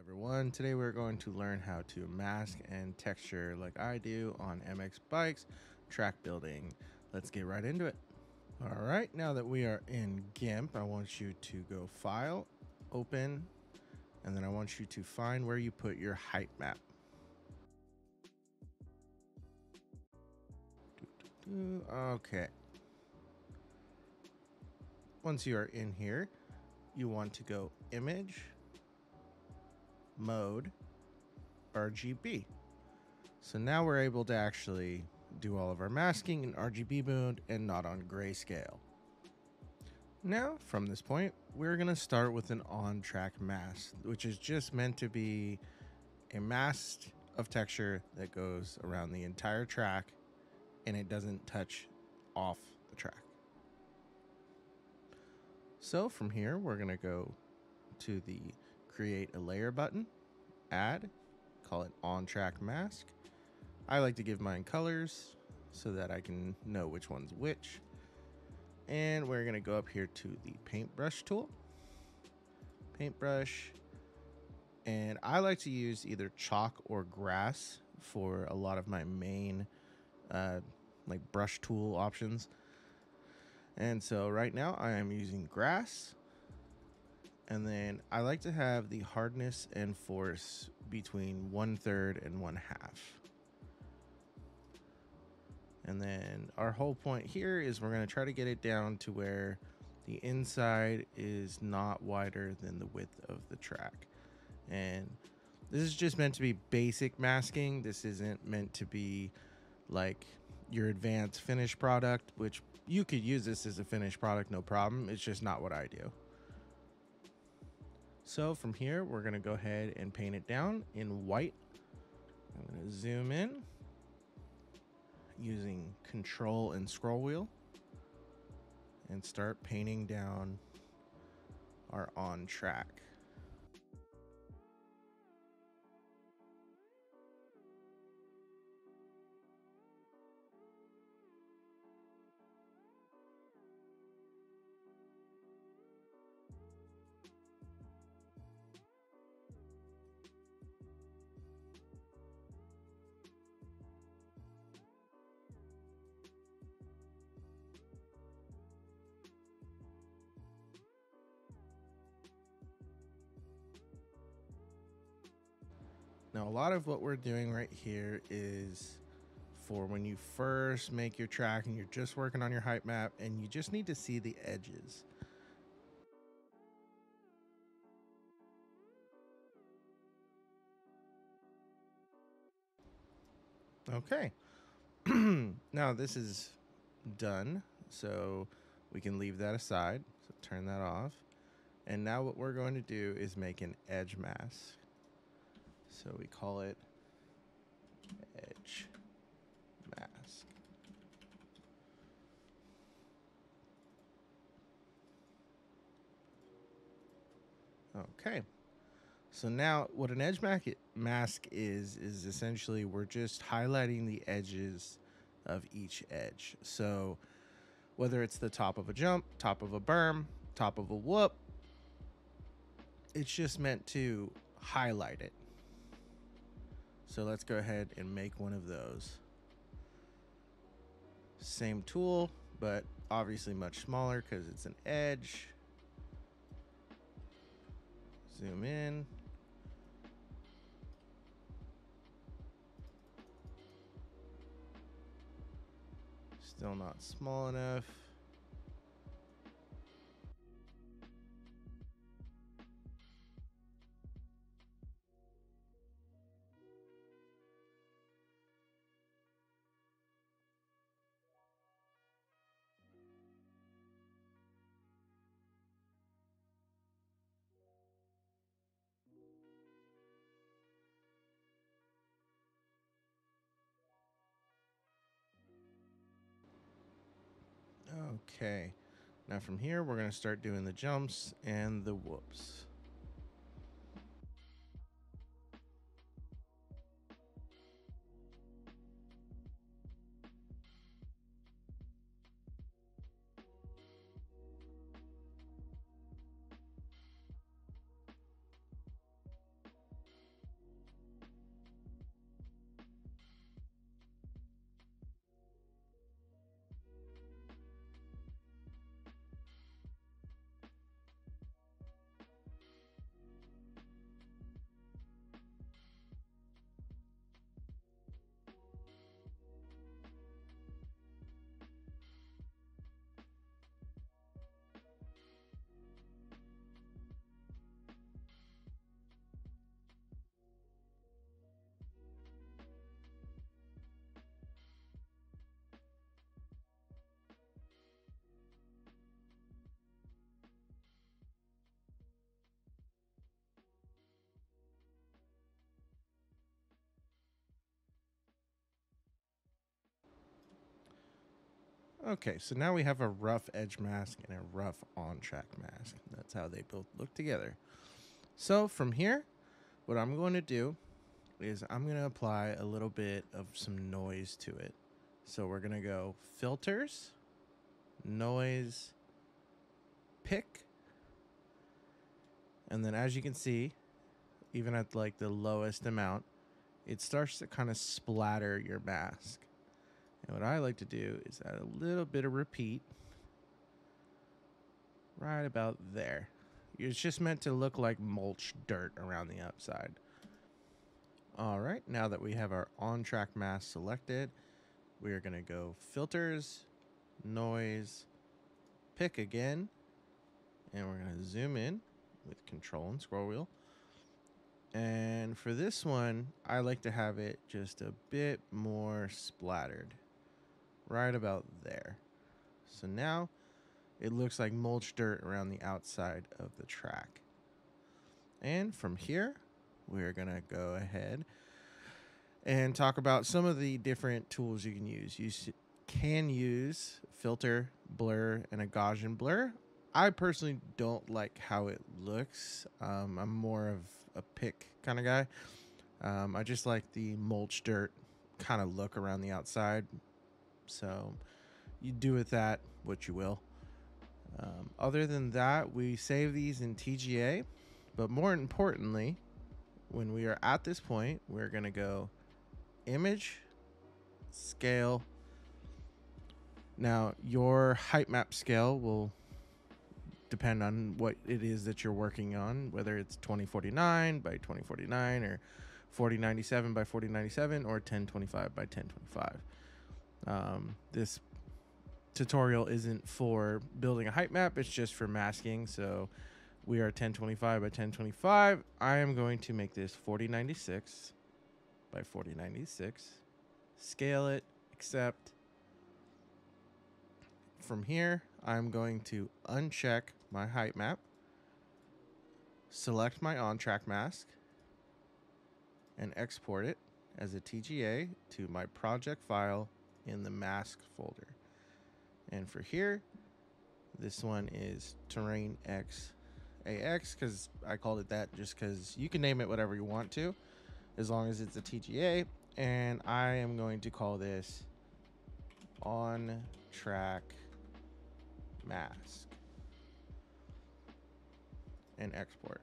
Everyone, today we're going to learn how to mask and texture like I do on MX bikes track building. Let's get right into it. All right, now that we are in GIMP, I want you to go File, Open, and then I want you to find where you put your height map. Okay. Once you are in here, you want to go Image, Mode, RGB. So now we're able to actually do all of our masking in RGB mode and not on grayscale. Now, from this point, we're going to start with an on-track mask, which is just meant to be a mask of texture that goes around the entire track and it doesn't touch off the track. So from here, we're going to go to the Create a Layer button, Add, call it On-Track Mask. I like to give mine colors so that I can know which one's which. And we're going to go up here to the paintbrush tool. Paintbrush. And I like to use either chalk or grass for a lot of my main like brush tool options. And so right now I am using grass. And then I like to have the hardness and force between 1/3 and 1/2. And then our whole point here is we're going to try to get it down to where the inside is not wider than the width of the track. And this is just meant to be basic masking. This isn't meant to be like your advanced finished product, which you could use this as a finished product, no problem. It's just not what I do. So from here, we're going to go ahead and paint it down in white. I'm going to zoom in using Control and scroll wheel and start painting down our on track. Now, a lot of what we're doing right here is for when you first make your track and you're just working on your height map and you just need to see the edges. Okay. Now this is done, so we can leave that aside. So turn that off. And now what we're going to do is make an edge mask. So we call it edge mask. Okay. So now what an edge mask is essentially we're just highlighting the edges of each edge. So whether it's the top of a jump, top of a berm, top of a whoop, it's just meant to highlight it. So let's go ahead and make one of those. Same tool, but obviously much smaller because it's an edge. Zoom in. Still not small enough. Okay. Now from here, we're going to start doing the jumps and the whoops. Okay, so now we have a rough edge mask and a rough on-track mask. That's how they both look together. So from here, what I'm going to do is I'm going to apply a little bit of some noise to it. So we're going to go filters, noise, pick. And then as you can see, even at like the lowest amount, it starts to kind of splatter your mask. And what I like to do is add a little bit of repeat right about there. It's just meant to look like mulch dirt around the outside. All right, now that we have our on-track mask selected, we are going to go filters, noise, pick again, and we're going to zoom in with control and scroll wheel. And for this one, I like to have it just a bit more splattered, right about there. So now it looks like mulch dirt around the outside of the track. And from here, we're going to go ahead and talk about some of the different tools you can use. You can use filter, blur, and a Gaussian blur. I personally don't like how it looks. I'm more of a pick kind of guy. I just like the mulch dirt kind of look around the outside. So you do with that what you will. Other than that, we save these in TGA. But more importantly, when we are at this point, we're going to go image, scale. Now, your height map scale will depend on what it is that you're working on, whether it's 2049 by 2049 or 4097 by 4097 or 1025 by 1025. This tutorial isn't for building a height map, it's just for masking. So we are 1025 by 1025. I am going to make this 4096 by 4096. Scale it, accept. From here, I'm going to uncheck my height map, select my on-track mask, and export it as a TGA to my project file in the mask folder. And for here, this one is Terrain X AX, because I called it that just because you can name it whatever you want to, as long as it's a TGA. And I am going to call this on-track mask and export.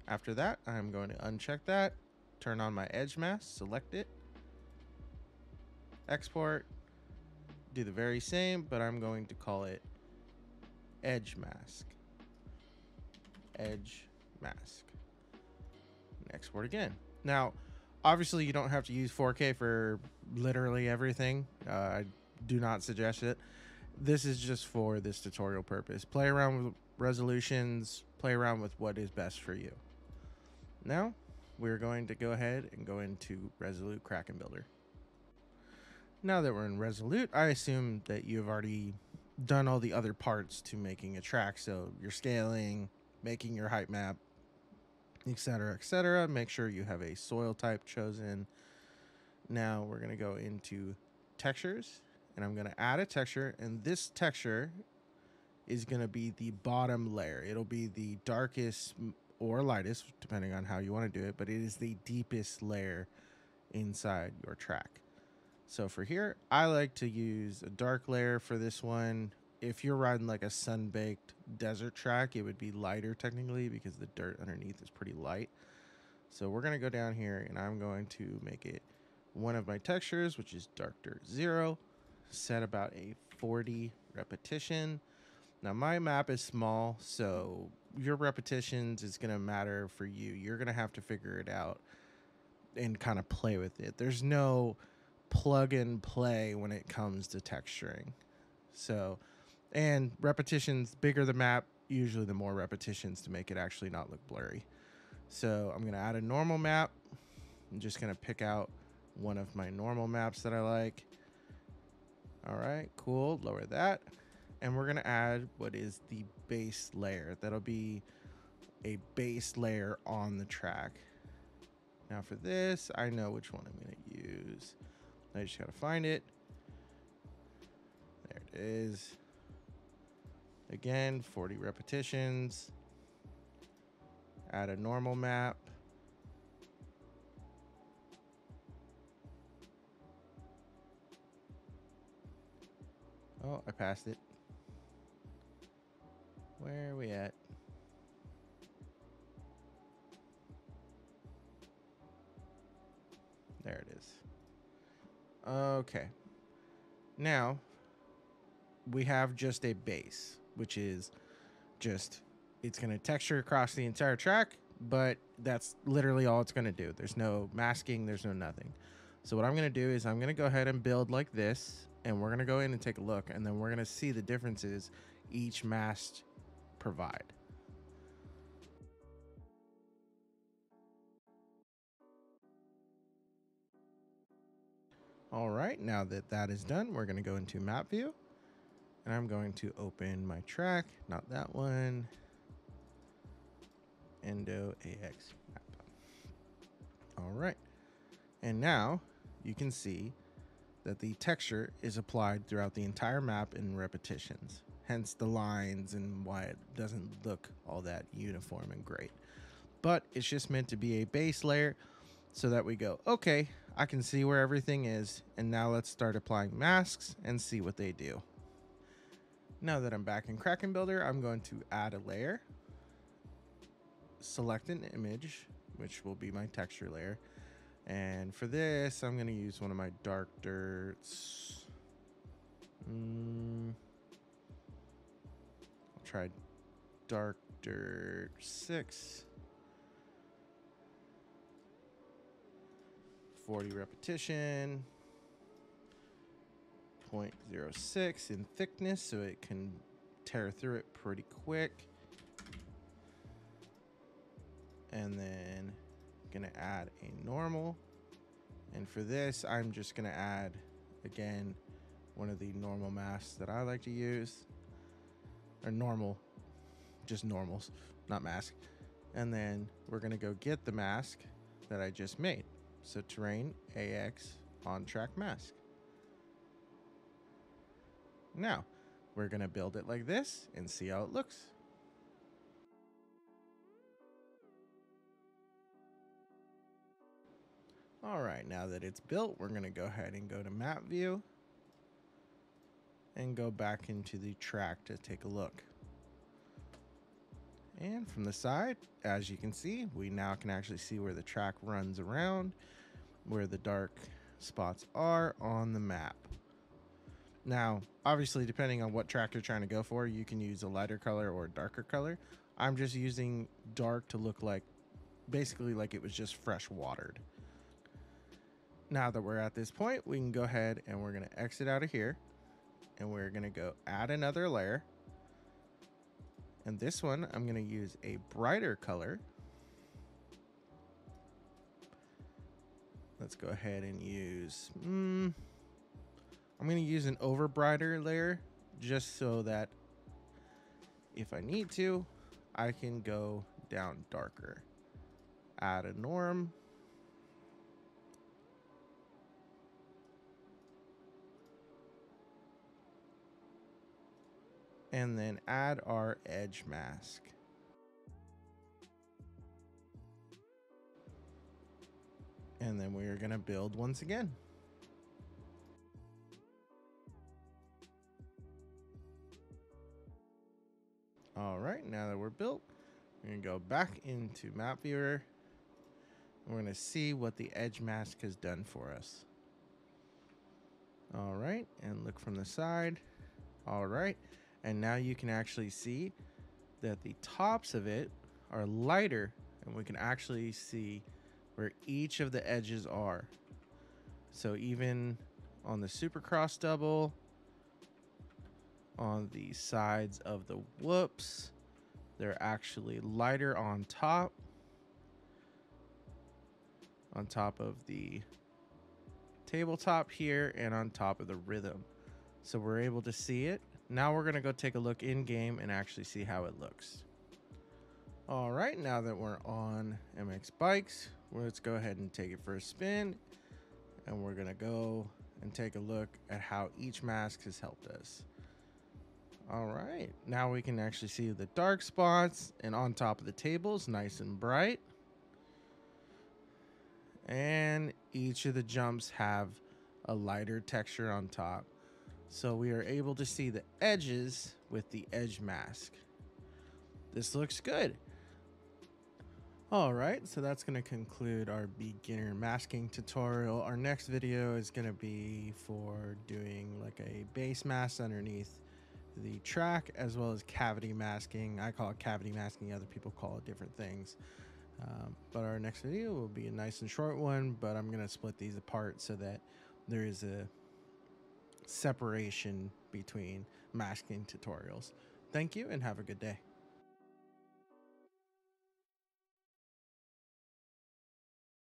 After that, I'm going to uncheck that, turn on my edge mask, select it, export, do the very same, but I'm going to call it edge mask. Edge mask. And export again. Now, obviously you don't have to use 4K for literally everything. I do not suggest it. This is just for this tutorial purpose. Play around with resolutions, play around with what is best for you. Now, we're going to go ahead and go into Resolute Kraken Builder. Now that we're in Resolute, I assume that you've already done all the other parts to making a track. So you're scaling, making your height map, etc., etc. Make sure you have a soil type chosen. Now we're going to go into textures, and I'm going to add a texture, and this texture is going to be the bottom layer. It'll be the darkest or lightest, depending on how you want to do it, but it is the deepest layer inside your track. So for here, I like to use a dark layer for this one. If you're riding like a sun-baked desert track, it would be lighter technically because the dirt underneath is pretty light. So we're going to go down here, and I'm going to make it one of my textures, which is dark dirt 0, set about a 40 repetition. Now my map is small, so your repetitions is going to matter for you. You're going to have to figure it out and kind of play with it. There's no plug and play when it comes to texturing. So, and repetitions, bigger the map, usually the more repetitions to make it actually not look blurry. So I'm going to add a normal map. I'm just going to pick out one of my normal maps that I like. All right, cool. Lower that. And we're going to add what is the base layer. That'll be a base layer on the track. Now for this, I know which one I'm going to use. I just gotta find it. There it is. Again, 40 repetitions. Add a normal map. Oh, I passed it. Where are we at? There it is. Okay. Now, we have just a base, which is just, it's going to texture across the entire track, but that's literally all it's going to do. There's no masking, there's no nothing. So what I'm going to do is I'm going to go ahead and build like this, and we're going to go in and take a look, and then we're going to see the differences each mask provide. All right, now that that is done, we're going to go into map view, and I'm going to open my track, not that one, Endo AX map. All right, and now you can see that the texture is applied throughout the entire map in repetitions, hence the lines and why it doesn't look all that uniform and great. But it's just meant to be a base layer so that we go, okay, I can see where everything is, and now let's start applying masks and see what they do. Now that I'm back in Kraken Builder, I'm going to add a layer, select an image, which will be my texture layer. And for this, I'm going to use one of my dark dirts. I'll try dark dirt 6. 40 repetition. 0.06 in thickness, so it can tear through it pretty quick. And then gonna add a normal, and for this I'm just gonna add again one of the normal masks that I like to use, or normal, just normals, not mask. And then we're gonna go get the mask that I just made. So terrain AX on track mask. Now we're gonna build it like this and see how it looks. All right, now that it's built, we're gonna go ahead and go to map view and go back into the track to take a look. And from the side, as you can see, we now can actually see where the track runs around, where the dark spots are on the map. Now, obviously, depending on what track you're trying to go for, you can use a lighter color or a darker color. I'm just using dark to look like, basically like it was just fresh watered. Now that we're at this point, we can go ahead and we're going to exit out of here, and we're going to go add another layer. And this one, I'm going to use a brighter color. Let's go ahead and use, I'm going to use an over brighter layer just so that if I need to, I can go down darker. Add a norm. And then add our edge mask. And then we are going to build once again. All right, now that we're built, we're going to go back into map viewer. We're going to see what the edge mask has done for us. All right, and look from the side. All right, and now you can actually see that the tops of it are lighter, and we can actually see where each of the edges are. So even on the Supercross double, on the sides of the whoops, they're actually lighter on top of the tabletop here, and on top of the rhythm. So we're able to see it. Now we're gonna go take a look in game and actually see how it looks. All right, now that we're on MX Bikes, let's go ahead and take it for a spin, and we're gonna go and take a look at how each mask has helped us. All right, now we can actually see the dark spots and on top of the tables, nice and bright. And each of the jumps have a lighter texture on top. So we are able to see the edges with the edge mask. This looks good. All right, so that's going to conclude our beginner masking tutorial. Our next video is going to be for doing like a base mask underneath the track, as well as cavity masking. I call it cavity masking, other people call it different things. But our next video will be a nice and short one, but I'm going to split these apart so that there is a separation between masking tutorials. Thank you and have a good day.